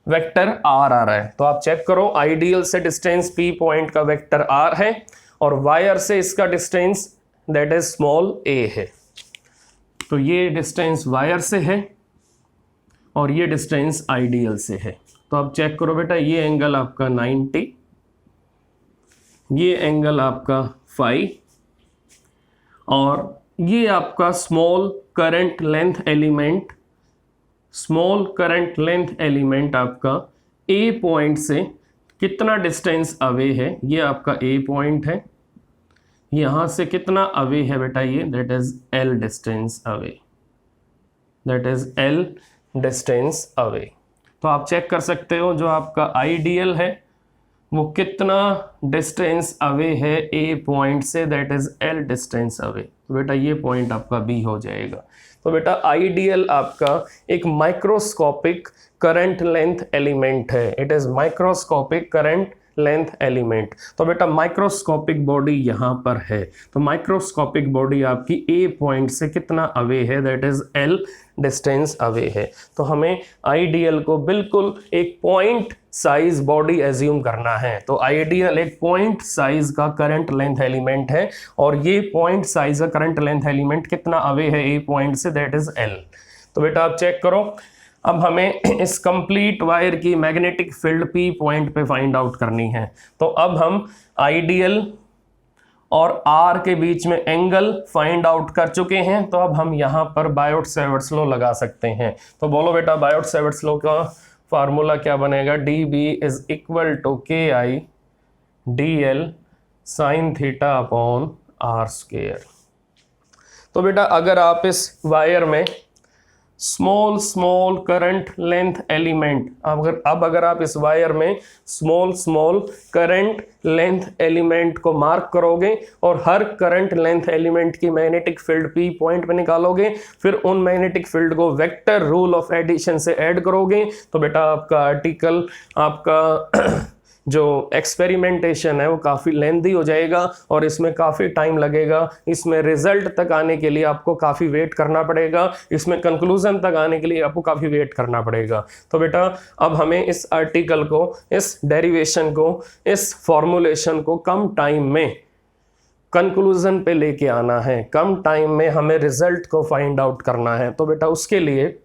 वेक्टर आर आ रहा है। तो आप चेक करो आइडियल से डिस्टेंस पी पॉइंट का वेक्टर आर है, और वायर से इसका डिस्टेंस दैट इज स्मॉल ए है। तो ये डिस्टेंस वायर से है और ये डिस्टेंस आइडियल से है। तो आप चेक करो बेटा ये एंगल आपका 90, ये एंगल आपका 5, और ये आपका स्मॉल करंट लेंथ एलिमेंट आपका ए पॉइंट से कितना डिस्टेंस अवे है, ये आपका ए पॉइंट है, यहां से कितना अवे है बेटा ये, that is L distance away, that is L distance away. तो आप चेक कर सकते हो जो आपका आइडियल है वो कितना डिस्टेंस अवे है ए पॉइंट से, that is L distance away. तो बेटा ये पॉइंट आपका बी हो जाएगा। तो बेटा आइडियल आपका एक माइक्रोस्कोपिक करंट लेंथ एलिमेंट है, it is microscopic current length element. तो बेटा माइक्रोस्कोपिक बॉडी यहाँ पर है, तो माइक्रोस्कोपिक बॉडी आपकी ए पॉइंट से कितना अवे है, that is L distance away है। तो हमें आइडियल को बिल्कुल एक पॉइंट साइज बॉडी एज्यूम करना है। तो आइडियल एक पॉइंट साइज का करंट लेंथ एलिमेंट है, और ये पॉइंट साइज का करंट लेंथ एलिमेंट कितना अवे है ए पॉइंट से, दैट इज एल। तो बेटा आप चेक करो, अब हमें इस कंप्लीट वायर की मैग्नेटिक फील्ड पी पॉइंट पे फाइंड आउट करनी है। तो अब हम आइडियल और आर के बीच में एंगल फाइंड आउट कर चुके हैं, तो अब हम यहाँ पर बायोट-सैवर्ट्स लॉ लगा सकते हैं। तो बोलो बेटा बायोट-सैवर्ट्स लॉ का फार्मूला क्या बनेगा, D B is equal to K I D L sine theta upon R square. तो बेटा अगर आप इस वायर में स्मॉल करंट लेंथ एलिमेंट, अगर आप इस वायर में स्मॉल करंट लेंथ एलिमेंट को मार्क करोगे और हर करंट लेंथ एलिमेंट की मैग्नेटिक फील्ड पी पॉइंट पे निकालोगे, फिर उन मैग्नेटिक फील्ड को वेक्टर रूल ऑफ एडिशन से ऐड करोगे, तो बेटा आपका आर्टिकल, आपका जो एक्सपेरिमेंटेशन है वो काफ़ी लेंथी हो जाएगा और इसमें काफ़ी टाइम लगेगा। इसमें रिजल्ट तक आने के लिए आपको काफ़ी वेट करना पड़ेगा, इसमें कंक्लूजन तक आने के लिए आपको काफ़ी वेट करना पड़ेगा। तो बेटा अब हमें इस आर्टिकल को, इस डेरिवेशन को, इस फॉर्मूलेशन को कम टाइम में कंक्लूजन पे लेके आना है, कम टाइम में हमें रिजल्ट को फाइंड आउट करना है। तो बेटा उसके लिए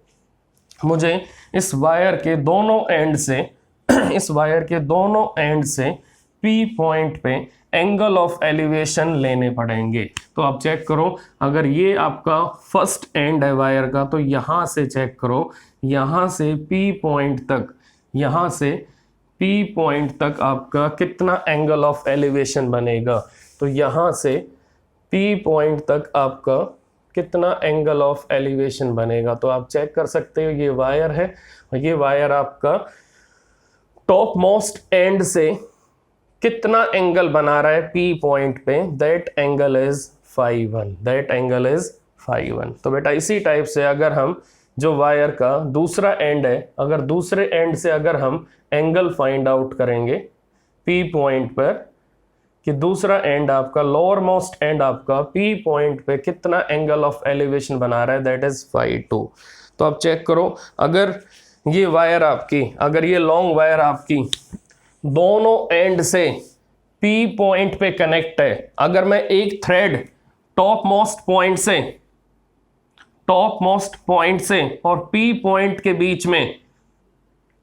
मुझे इस वायर के दोनों एंड से इस वायर के दोनों एंड से P पॉइंट पे एंगल ऑफ एलिवेशन लेने पड़ेंगे। तो आप चेक करो, अगर ये आपका फर्स्ट एंड है वायर का, तो यहाँ से चेक करो, यहाँ से P पॉइंट तक, यहाँ से P पॉइंट तक आपका कितना एंगल ऑफ एलिवेशन बनेगा। तो यहाँ से P पॉइंट तक आपका कितना एंगल ऑफ एलिवेशन बनेगा। तो आप चेक कर सकते हो, ये वायर है और ये वायर आपका टॉप मोस्ट एंड से कितना एंगल बना रहा है पी पॉइंट पे, that angle is φ1, that angle is φ1। तो बेटा इसी टाइप से अगर हम जो वायर का दूसरा एंड है, अगर दूसरे एंड से अगर हम एंगल फाइंड आउट करेंगे पी पॉइंट पर, कि दूसरा एंड आपका, लोअर मोस्ट एंड आपका पी पॉइंट पे कितना एंगल ऑफ एलिवेशन बना रहा है, दैट इज φ2। तो आप चेक करो, अगर ये वायर आपकी, अगर ये लॉन्ग वायर आपकी दोनों एंड से P पॉइंट पे कनेक्ट है, अगर मैं एक थ्रेड टॉप मोस्ट पॉइंट से और P पॉइंट के बीच में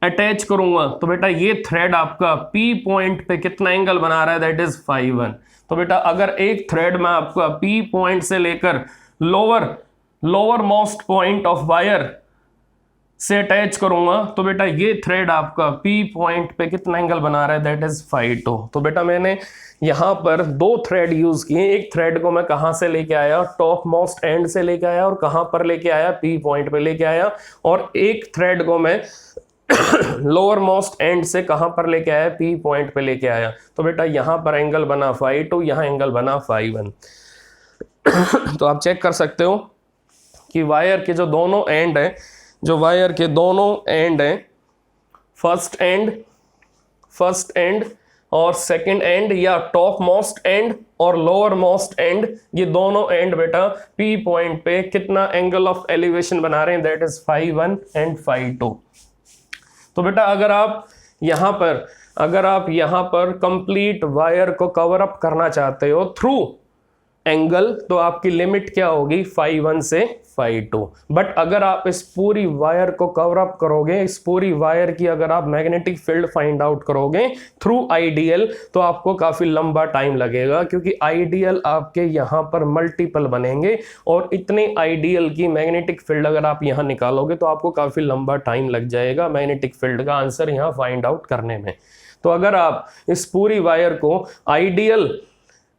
अटैच करूंगा, तो बेटा ये थ्रेड आपका P पॉइंट पे कितना एंगल बना रहा है, दैट इज φ1। तो बेटा अगर एक थ्रेड में आपका P पॉइंट से लेकर lower most point of wire से अटैच करूंगा, तो बेटा ये थ्रेड आपका P पॉइंट पे कितना एंगल बना रहा है, दैट इज φ2। तो बेटा मैंने यहाँ पर दो थ्रेड यूज किए, एक थ्रेड को मैं कहाँ से लेके आया, टॉप मोस्ट एंड से लेके आया और कहाँ पर लेके आया, P पॉइंट पे लेके आया, और एक थ्रेड को मैं लोअर मोस्ट एंड से कहाँ पर लेके आया, P पॉइंट पे लेके आया। तो बेटा यहाँ पर एंगल बना φ2, यहाँ एंगल बना φ1। तो आप चेक कर सकते हो कि वायर के जो दोनों एंड है, जो वायर के दोनों एंड हैं, फर्स्ट एंड और सेकंड एंड, या टॉप मोस्ट एंड और लोअर मोस्ट एंड, ये दोनों एंड बेटा P पॉइंट पे कितना एंगल ऑफ एलिवेशन बना रहे हैं, दैट इज φ1 एंड φ2। तो बेटा अगर आप यहाँ पर कंप्लीट वायर को कवर अप करना चाहते हो थ्रू एंगल, तो आपकी लिमिट क्या होगी, φ1 से φ2। बट अगर आप इस पूरी वायर को कवर अप करोगे, इस पूरी वायर की अगर आप मैग्नेटिक फील्ड फाइंड आउट करोगे थ्रू आइडियल, तो आपको काफ़ी लंबा टाइम लगेगा, क्योंकि आइडियल आपके यहाँ पर मल्टीपल बनेंगे और इतने आइडियल की मैग्नेटिक फील्ड अगर आप यहाँ निकालोगे तो आपको काफ़ी लंबा टाइम लग जाएगा मैग्नेटिक फील्ड का आंसर यहाँ फाइंड आउट करने में। तो अगर आप इस पूरी वायर को आइडियल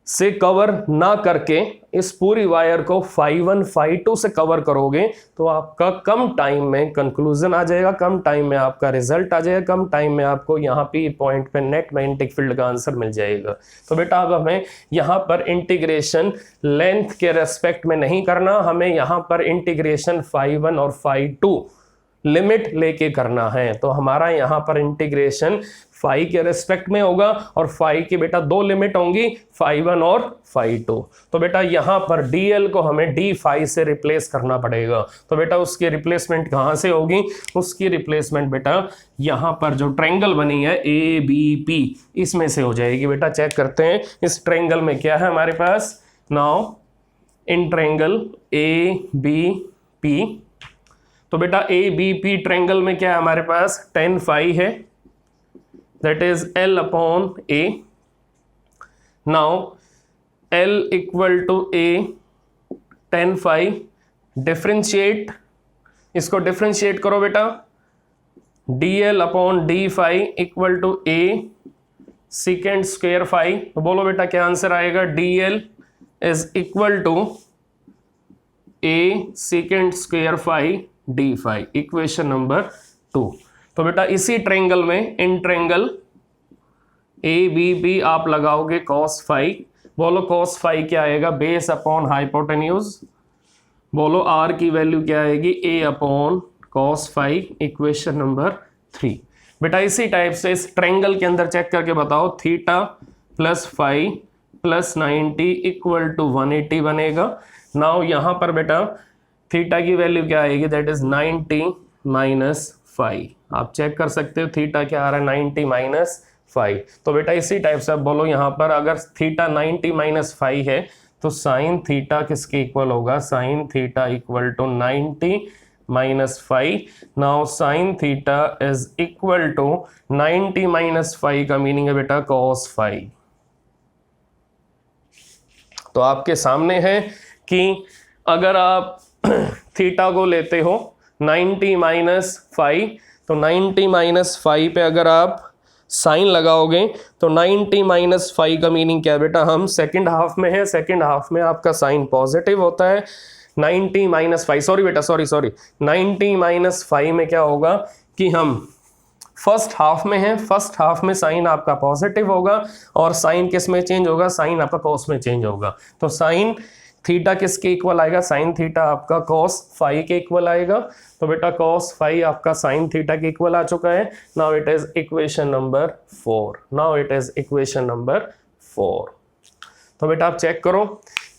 से कवर ना करके इस पूरी वायर को phi1 phi2 से कवर करोगे तो आपका कम टाइम में कंक्लूजन आ जाएगा, कम टाइम में आपका रिजल्ट आ जाएगा, कम टाइम में आपको यहाँ पे पॉइंट पे नेट मैग्नेटिक फील्ड का आंसर मिल जाएगा। तो बेटा अब हमें यहाँ पर इंटीग्रेशन लेंथ के रेस्पेक्ट में नहीं करना, हमें यहाँ पर इंटीग्रेशन phi1 और phi2 लिमिट लेके करना है। तो हमारा यहाँ पर इंटीग्रेशन फाई के रेस्पेक्ट में होगा और फाई की बेटा दो लिमिट होंगी, phi1 और phi2। तो बेटा यहाँ पर dl को हमें d phi से रिप्लेस करना पड़ेगा। तो बेटा उसकी रिप्लेसमेंट कहाँ से होगी? उसकी रिप्लेसमेंट बेटा यहाँ पर जो ट्रायंगल बनी है ABP इसमें से हो जाएगी। बेटा चेक करते हैं इस ट्रायंगल में क्या है हमारे पास। नाउ इन ट्रायंगल ABP, तो बेटा ABP ट्रायंगल में क्या है हमारे पास? tan phi है, that is L upon A। now L equal to A tan phi, differentiate, इसको डिफ्रेंशिएट करो बेटा, dl upon d phi equal to A secant square phi। तो बोलो बेटा क्या आंसर आएगा? dl is equal to A secant square phi d phi, equation number 2। तो बेटा इसी ट्रायंगल में इन ट्रायंगल ABP आप लगाओगे cos phi। बोलो cos phi क्या आएगा? Base upon hypotenuse. बोलो r की वैल्यू क्या आएगी? A upon cos phi, equation number 3। बेटा इसी टाइप से इस ट्रायंगल के अंदर चेक करके बताओ, theta plus phi plus 90 equal to 180 बनेगा। नाउ यहाँ पर बेटा थीटा की वैल्यू क्या आएगी? That is 90 minus 5। आप चेक कर सकते हो थीटा क्या आ रहा है? 90 माइनस 5। तो बेटा इसी टाइप से अब बोलो यहाँ पर अगर थीटा 90 माइनस 5 है तो साइन थीटा किसके इक्वल होगा? Sine theta equal to 90 minus 5। Now sine theta is equal to 90 minus 5 का मीनिंग है बेटा cos phi। तो आपके सामने है कि अगर आप थीटा को लेते हो 90 माइनस 5, तो 90 माइनस 5 पे अगर आप साइन लगाओगे तो 90 माइनस 5 का मीनिंग क्या है बेटा? हम सेकंड हाफ में है, सेकंड हाफ में आपका साइन पॉजिटिव होता है। 90 माइनस 5, सॉरी बेटा, सॉरी 90 माइनस 5 में क्या होगा कि हम फर्स्ट हाफ में है, फर्स्ट हाफ में साइन आपका पॉजिटिव होगा और साइन किस में चेंज होगा? साइन आपका कॉस में चेंज होगा। तो साइन थीटा किसके इक्वल आएगा? साइन थीटा आपका cos phi के इक्वल आएगा। तो बेटा cos phi आपका साइन थीटा के इक्वल आ चुका है। Now it is equation number 4। Now it is equation number 4। तो बेटा आप चेक करो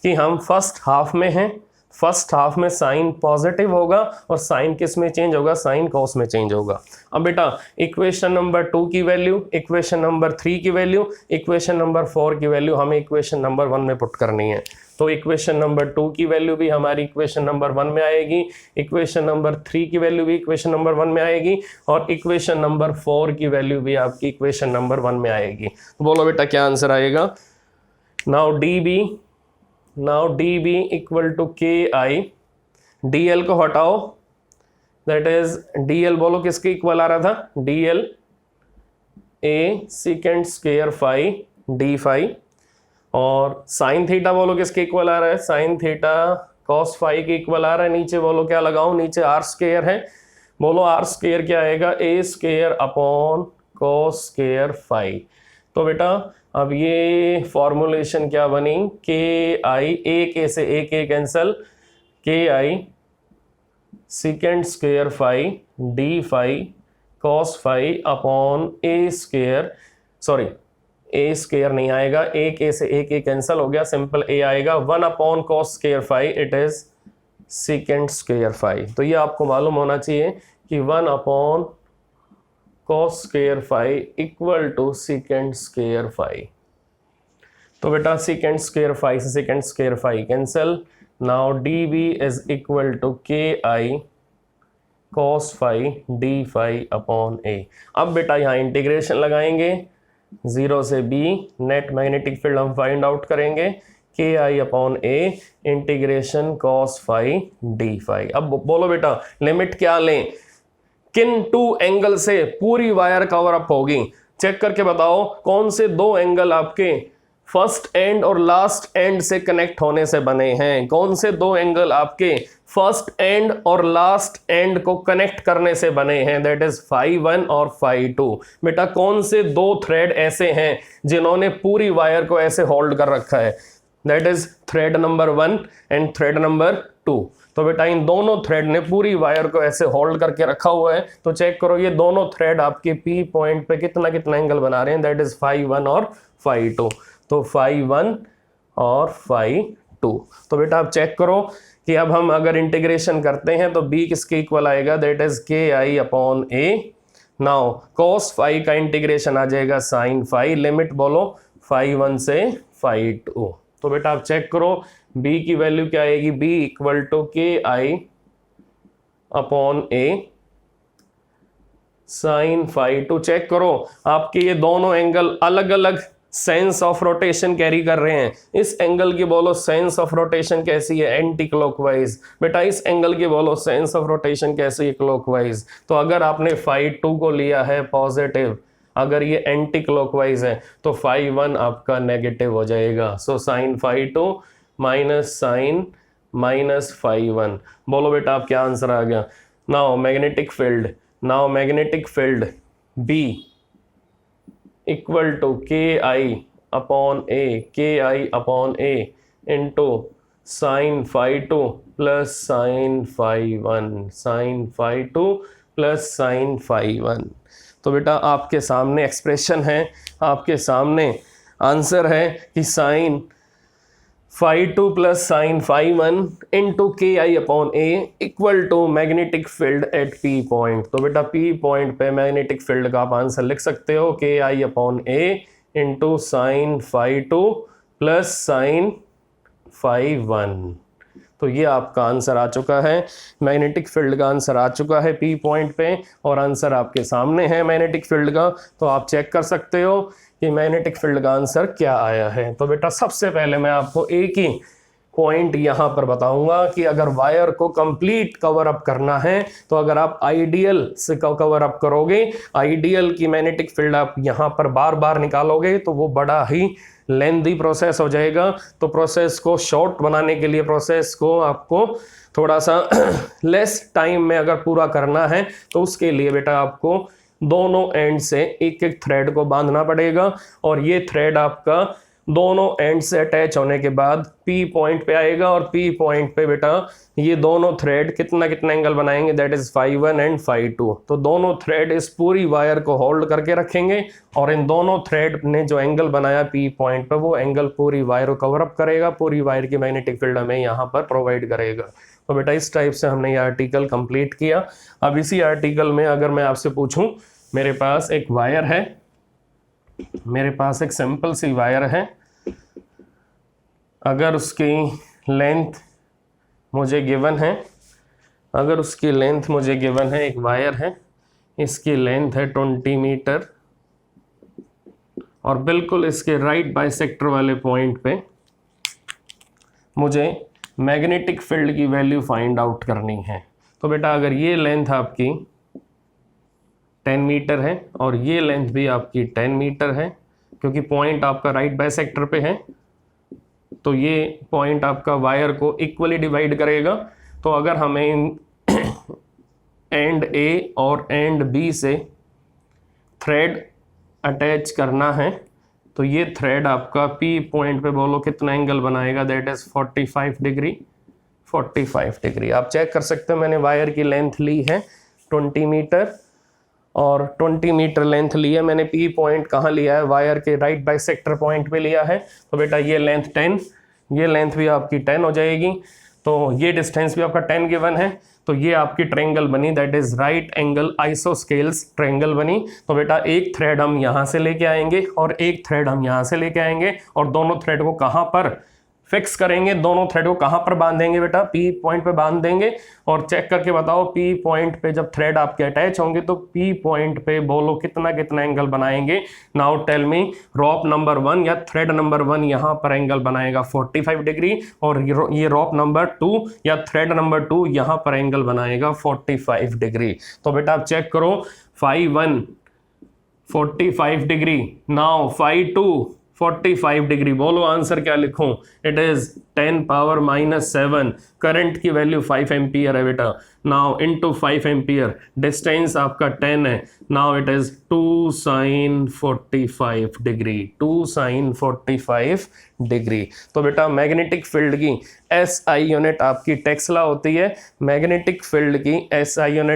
कि हम फर्स्ट हाफ में हैं, फर्स्ट हाफ में साइन पॉजिटिव होगा और साइन किस में चेंज होगा? साइन कॉस में चेंज होगा। अब बेटा इक्वेशन नंबर 2 की वैल्यू, इक्वेशन नंबर 3 की वैल्यू, इक्वेशन नंबर 4 की वैल्यू हमें इक्वेशन नंबर 1 में पुट करनी है। तो इक्वेशन नंबर 2 की वैल्यू भी हमारी इक्वेशन नंबर 1 में आएगी, इक्वेशन नंबर 3 की वैल्यू भी इक्वेशन नंबर 1 में आएगी और इक्वेशन नंबर 4 की वैल्यू भी आपकी इक्वेशन नंबर 1 में आएगी। तो बोलो बेटा क्या आंसर आएगा? Now dB equal to KI, dl को हटाओ, दैट इज dl बोलो किसके इक्वल आ रहा था? dl A secant square phi d phi, और साइन थीटा बोलो किसके इक्वल आ रहा है? साइन थीटा cos phi के इक्वल आ रहा है। नीचे बोलो क्या लगाओ? नीचे r स्क्वायर है, बोलो r स्क्वायर क्या आएगा? A square upon cos square phi। तो बेटा अब ये फॉर्मूलेशन क्या बनी? KI, एक ए से एक A cancel, KI secant square phi d phi cos phi upon A square, sorry A square नहीं आएगा, एक ए से एक ए कैंसिल हो गया, सिंपल ए आएगा, 1 upon cos square phi, it is secant square phi। तो ये आपको मालूम होना चाहिए कि 1 upon cos square phi equal to secant square phi। तो बेटा secant स्क्वायर phi से secant square phi cancel. Now dB is equal to KI cos phi d phi upon A। अब बेटा यहाँ इंटीग्रेशन लगाएंगे 0 से B, नेट मैग्नेटिक फील्ड हम फाइंड आउट करेंगे, KI upon A integration cos phi d phi। अब बोलो बेटा लिमिट क्या लें? किन 2 एंगल से पूरी वायर कवर अप होगी? चेक करके बताओ कौन से दो एंगल आपके फर्स्ट एंड और लास्ट एंड से कनेक्ट होने से बने हैं। कौन से दो एंगल आपके फर्स्ट एंड और लास्ट एंड को कनेक्ट करने से बने हैं, दैट इज φ1 और φ2। बेटा कौन से दो थ्रेड ऐसे हैं जिन्होंने पूरी वायर को ऐसे होल्ड कर रखा है, that is thread number 1 and thread number 2। तो बेटा इन दोनों थ्रेड ने पूरी वायर को ऐसे होल्ड करके रखा हुआ है। तो चेक करो ये दोनों थ्रेड आपके P पॉइंट पे कितना कितना एंगल बना रहे हैं, दैट इज φ1 और φ2। तो φ1 और φ2। तो बेटा आप चेक करो कि अब हम अगर इंटीग्रेशन करते हैं तो b किसके इक्वल आएगा, that is KI/A। Now cos phi का इंटीग्रेशन आ जाएगा sin फाई, लिमिट बोलो φ1 से φ2। तो बेटा आप चेक करो b की वैल्यू क्या आएगी, b equal to KI/A sin φ2। Check करो आपके ये दोनों एंगल अलग अलग सेंस ऑफ रोटेशन कैरी कर रहे हैं। इस एंगल की बोलो सेंस ऑफ रोटेशन कैसी है, एंटी क्लॉकवाइज। बेटा इस एंगल की बोलो सेंस ऑफ रोटेशन कैसी है, क्लॉकवाइज। तो अगर आपने φ2 को लिया है पॉजिटिव, अगर ये एंटी क्लॉकवाइज है तो φ1 आपका नेगेटिव हो जाएगा। So sin φ2 minus sin minus φ1। बोलो बेटा आप क्या आंसर आ गया। Now magnetic field B equal to KI/A into sin φ2 plus sin φ1। तो बेटा आपके सामने एक्सप्रेशन है, आपके सामने आंसर है कि sin φ2 plus sin φ1 into KI/A equal to magnetic field at P point. तो बेटा P पॉइंट पे मैग्नेटिक फील्ड का आप आंसर लिख सकते हो KI/A into sin φ2 plus sin φ1। तो ये आपका आंसर आ चुका है, मैग्नेटिक फील्ड का आंसर आ चुका है P पॉइंट पे, और आंसर आपके सामने है मैग्नेटिक फील्ड का। तो आप चेक कर सकते हो कि मैग्नेटिक फील्ड का आंसर क्या आया है। तो बेटा सबसे पहले मैं आपको एक ही पॉइंट यहाँ पर बताऊंगा कि अगर वायर को कंप्लीट कवर अप करना है तो अगर आप आइडियल से कवर अप करोगे, आइडियल की मैग्नेटिक फील्ड आप यहाँ पर बार बार निकालोगे तो वो बड़ा ही लेंथी प्रोसेस हो जाएगा। तो प्रोसेस को शॉर्ट बनाने के लिए, प्रोसेस को आपको थोड़ा सा लेस टाइम में अगर पूरा करना है तो उसके लिए बेटा आपको दोनों एंड से एक एक थ्रेड को बांधना पड़ेगा, और ये थ्रेड आपका दोनों एंड से अटैच होने के बाद P पॉइंट पे आएगा, और P पॉइंट पे बेटा ये दोनों थ्रेड कितना कितना एंगल बनाएंगे, दैट इज φ1 एंड φ2। तो दोनों थ्रेड इस पूरी वायर को होल्ड करके रखेंगे, और इन दोनों थ्रेड ने जो एंगल बनाया P पॉइंट पे वो एंगल पूरी वायर को कवर अप करेगा, पूरी वायर की मैग्नेटिक फील्ड हमें यहाँ पर प्रोवाइड करेगा। तो बेटा इस टाइप से हमने ये आर्टिकल कंप्लीट किया। अब इसी आर्टिकल में अगर मैं आपसे पूछूं, मेरे पास एक वायर है, मेरे पास एक सिंपल सी वायर है, अगर उसकी लेंथ मुझे गिवन है, अगर उसकी लेंथ मुझे गिवन है, एक वायर है, इसकी लेंथ है 20 मीटर, और बिल्कुल इसके राइट बाइसेक्टर वाले पॉइंट पे मुझे मैग्नेटिक फील्ड की वैल्यू फाइंड आउट करनी है। तो बेटा अगर ये लेंथ आपकी 10 मीटर है और ये लेंथ भी आपकी 10 मीटर है, क्योंकि पॉइंट आपका राइट बाइसेक्टर पे है, तो ये पॉइंट आपका वायर को इक्वली डिवाइड करेगा। तो अगर हमें एंड ए और एंड बी से थ्रेड अटैच करना है तो ये थ्रेड आपका P पॉइंट पे बोलो कितना एंगल बनाएगा, दैट इज 45 डिग्री। 45 डिग्री आप चेक कर सकते हो। मैंने वायर की लेंथ ली है 20 मीटर, और 20 मीटर लेंथ ली है मैंने। P पॉइंट कहाँ लिया है, वायर के राइट बाइसेक्टर पॉइंट पे लिया है। तो बेटा ये लेंथ 10, ये लेंथ भी आपकी 10 हो जाएगी, तो ये डिस्टेंस भी आपका 10 गिवन है। तो ये आपकी ट्रायंगल बनी, that is right angle isosceles triangle बनी। तो बेटा एक थ्रेड हम यहाँ से लेके आएंगे और एक थ्रेड हम यहाँ से लेके आएंगे, और दोनों थ्रेड को कहाँ पर फिक्स करेंगे, दोनों थ्रेड को कहाँ पर बांधेंगे बेटा, P पॉइंट पे बांध देंगे। और चेक करके बताओ P पॉइंट पे जब थ्रेड आपके अटैच होंगे तो P पॉइंट पे बोलो कितना कितना एंगल बनाएंगे। नाउ टेल मी, रॉप नंबर 1 या थ्रेड नंबर 1 यहाँ पर एंगल बनाएगा 45 डिग्री, और ये रॉप नंबर 2 या थ्रेड नंबर 2 यहाँ पर एंगल बनाएगा 45 डिग्री। तो बेटा आप चेक करो, 45 degree. Now phi to 45 degree. बोलो आंसर क्या लिखूं? It is 10 power -7। करंट की वैल्यू 5 एम्पियर है बेटा। नाउ इनटू 5 एम्पियर, डिस्टेंस आपका 10 है। Now it is 2 sin 45 degree. 2 sin 45 degree. तो बेटा मैग्नेटिक फील्ड की SI यूनिट आपकी टेस्ला होती है। मैग्नेटिक फील्ड की SI यूनिट